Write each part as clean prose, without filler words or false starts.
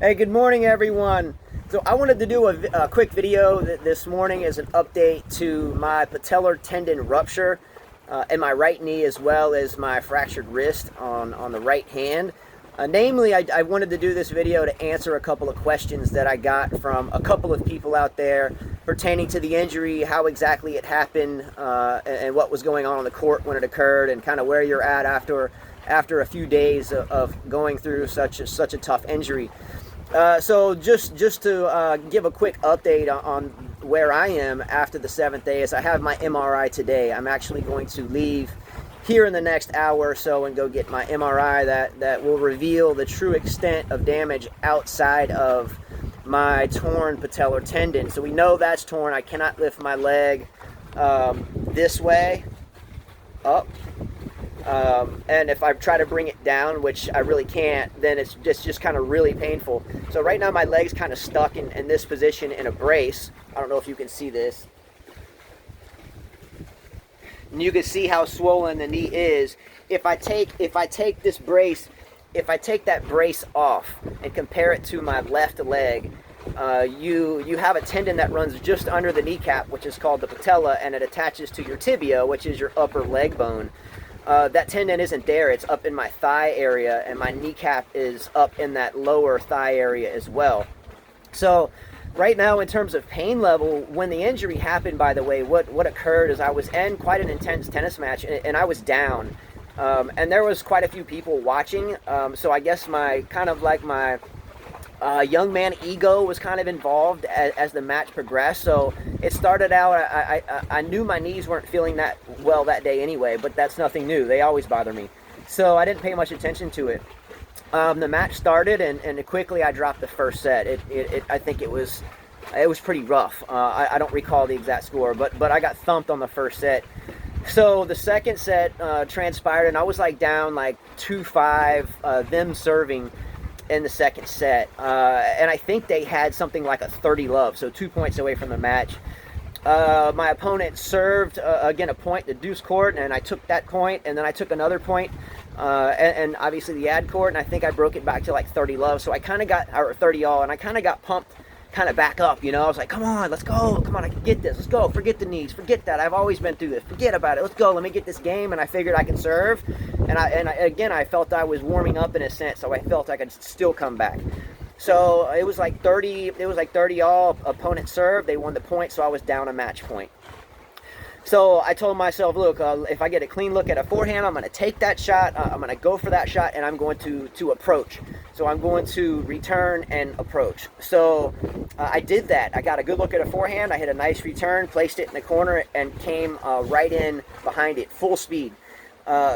Hey, good morning, everyone. So I wanted to do a quick video this morning as an update to my patellar tendon rupture in my right knee, as well as my fractured wrist on the right hand. Namely, I wanted to do this video to answer a couple of questions that I got from a couple of people out there pertaining to the injury, how exactly it happened, and what was going on the court when it occurred, and kind of where you're at after a few days of going through such a tough injury. So just to give a quick update on where I am after the 7th day is I have my MRI today. I'm actually going to leave here in the next hour or so and go get my MRI that will reveal the true extent of damage outside of my torn patellar tendon. So we know that's torn. I cannot lift my leg this way up. And if I try to bring it down, which I really can't, then it's just kind of really painful. So right now my leg's kind of stuck in this position in a brace. I don't know if you can see this. And you can see how swollen the knee is. If I take this brace, if I take that brace off and compare it to my left leg, you have a tendon that runs just under the kneecap, which is called the patella, and it attaches to your tibia, which is your upper leg bone. That tendon isn't there. It's up in my thigh area, and my kneecap is up in that lower thigh area as well. So right now, in terms of pain level, when the injury happened, by the way, what occurred is I was in quite an intense tennis match, and I was down. And there was quite a few people watching. So I guess my young man ego was kind of involved as the match progressed. So it started out, I knew my knees weren't feeling that well that day anyway, but that's nothing new. They always bother me. So I didn't pay much attention to it. The match started, and quickly I dropped the first set. I think it was pretty rough. I don't recall the exact score, but I got thumped on the first set. So the second set transpired, and I was like down like 2-5, them serving in the second set, and I think they had something like a 30 love, so 2 points away from the match. My opponent served again a point, the deuce court, and I took that point, and then I took another point, and obviously the ad court, and I think I broke it back to like 30 love, so I kind of got, or 30 all, and I kind of got pumped kind of back up, you know. I was like, come on, let's go, come on, I can get this, let's go, forget the knees, forget that, I've always been through this, forget about it, let's go, let me get this game. And I figured I could serve, and again, I felt I was warming up in a sense, so I felt I could still come back. So it was like 30 all, opponent served, they won the point, so I was down a match point. So I told myself, look, if I get a clean look at a forehand, I'm going to take that shot, I'm going to go for that shot, and I'm going to approach. So I'm going to return and approach. So I did that. I got a good look at a forehand, I hit a nice return, placed it in the corner, and came right in behind it, full speed.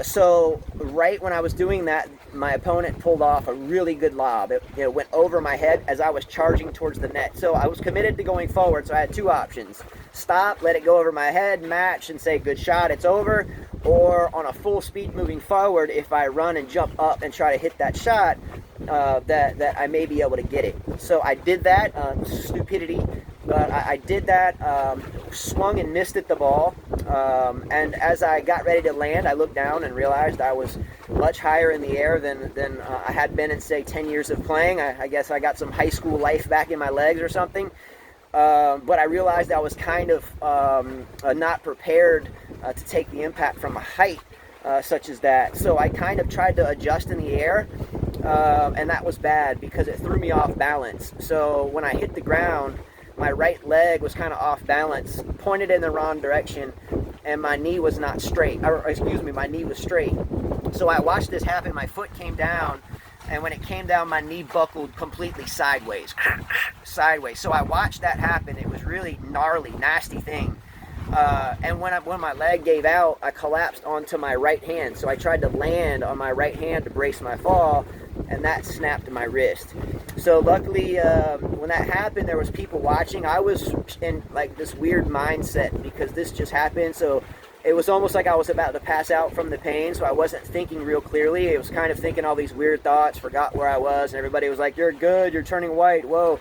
So right when I was doing that, my opponent pulled off a really good lob. It went over my head as I was charging towards the net. So I was committed to going forward, so I had two options. Stop, let it go over my head, match, and say, good shot, it's over. Or on a full speed moving forward, if I run and jump up and try to hit that shot, that I may be able to get it. So I did that, stupidity. But I did that, swung and missed at the ball, and as I got ready to land, I looked down and realized I was much higher in the air than I had been in, say, 10 years of playing. I guess I got some high school life back in my legs or something, but I realized I was kind of not prepared to take the impact from a height such as that. So I kind of tried to adjust in the air, and that was bad because it threw me off balance. So when I hit the ground, my right leg was kind of off balance, pointed in the wrong direction, and my knee was not straight, or excuse me, my knee was straight. So I watched this happen, my foot came down, and when it came down, my knee buckled completely sideways, sideways. So I watched that happen. It was really gnarly, nasty thing. And when my leg gave out, I collapsed onto my right hand. So I tried to land on my right hand to brace my fall, and that snapped my wrist. So luckily, when that happened, there was people watching. I was in like this weird mindset because this just happened. So it was almost like I was about to pass out from the pain. So I wasn't thinking real clearly. I was kind of thinking all these weird thoughts, forgot where I was, and everybody was like, "You're good. You're turning white. Whoa."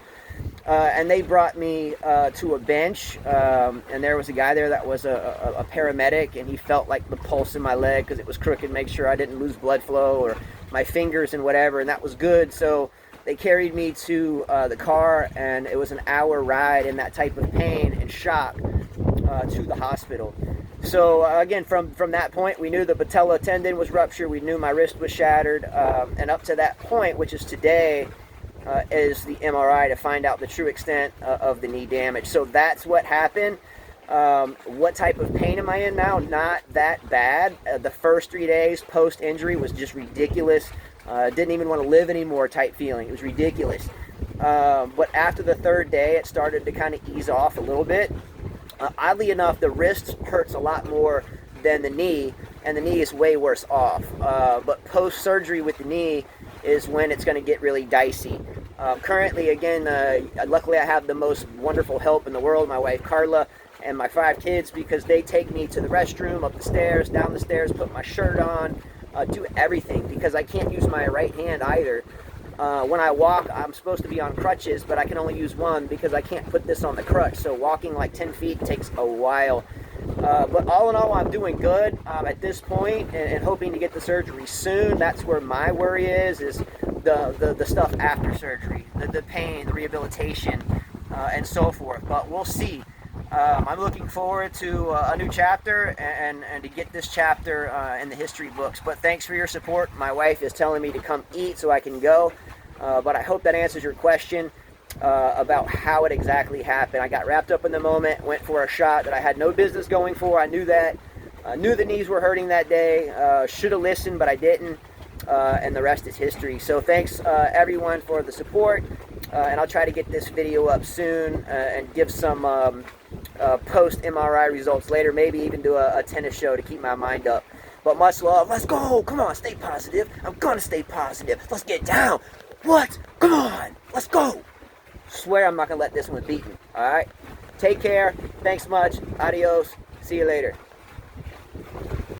And they brought me to a bench, and there was a guy there that was a paramedic, and he felt like the pulse in my leg because it was crooked, make sure I didn't lose blood flow or my fingers and whatever, and that was good. So They carried me to the car, and it was an hour ride in that type of pain and shock to the hospital. So again, from that point, we knew the patella tendon was ruptured. We knew my wrist was shattered, and up to that point, which is today, is the MRI to find out the true extent of the knee damage. So that's what happened. What type of pain am I in now? Not that bad. The first 3 days post-injury was just ridiculous. Didn't even want to live anymore type feeling. It was ridiculous. But after the third day, it started to kind of ease off a little bit. Oddly enough, the wrist hurts a lot more than the knee, and the knee is way worse off. But post-surgery with the knee is when it's going to get really dicey. Currently, again, luckily I have the most wonderful help in the world, my wife Carla, and my 5 kids, because they take me to the restroom, up the stairs, down the stairs, put my shirt on, do everything, because I can't use my right hand either. When I walk, I'm supposed to be on crutches, but I can only use one because I can't put this on the crutch. So walking like 10 feet takes a while. But all in all, I'm doing good at this point, and hoping to get the surgery soon. That's where my worry is the stuff after surgery, the pain, the rehabilitation, and so forth. But we'll see. I'm looking forward to a new chapter and to get this chapter in the history books. But thanks for your support. My wife is telling me to come eat so I can go. But I hope that answers your question about how it exactly happened. I got wrapped up in the moment, went for a shot that I had no business going for. I knew that. I knew the knees were hurting that day. Should have listened, but I didn't. And the rest is history. So thanks everyone for the support. And I'll try to get this video up soon and give some post MRI results later. Maybe even do a tennis show to keep my mind up. But much love. Let's go. Come on, stay positive. I'm gonna stay positive. Let's get down. What? Come on. Let's go. Swear I'm not gonna let this one beat me. All right. Take care. Thanks much. Adios. See you later.